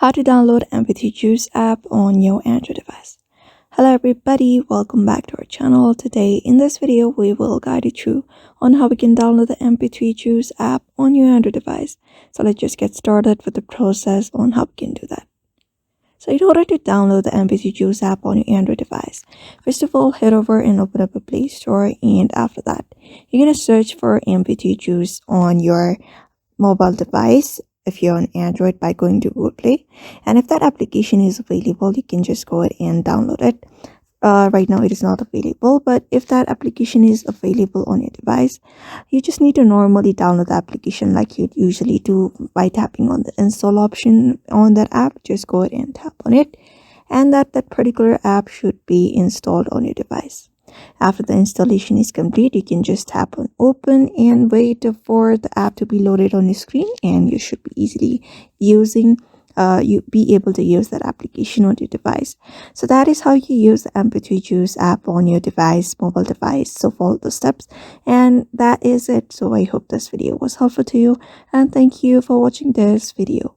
How to download Mp3Juice app on your Android device. Hello everybody, welcome back to our channel. Today in this video we will guide you through on how we can download the Mp3Juice app on your Android device. So let's just get started with the process on how we can do that. So in order to download the Mp3Juice app on your Android device, first of all head over and open up a Play Store, and after that you're going to search for Mp3Juice on your mobile device if you're on Android by going to Google Play, and if that application is available you can just go ahead and download it. Right now it is not available, but if that application is available on your device, you just need to normally download the application like you'd usually do by tapping on the install option on that app. Just go ahead and tap on it, and that particular app should be installed on your device. After the installation is complete, you can just tap on open and wait for the app to be loaded on your screen, and you should be easily be able to use that application on your device. So that is how you use the Mp3Juice app on your device, mobile device. So follow the steps, and that is it. So I hope this video was helpful to you, and thank you for watching this video.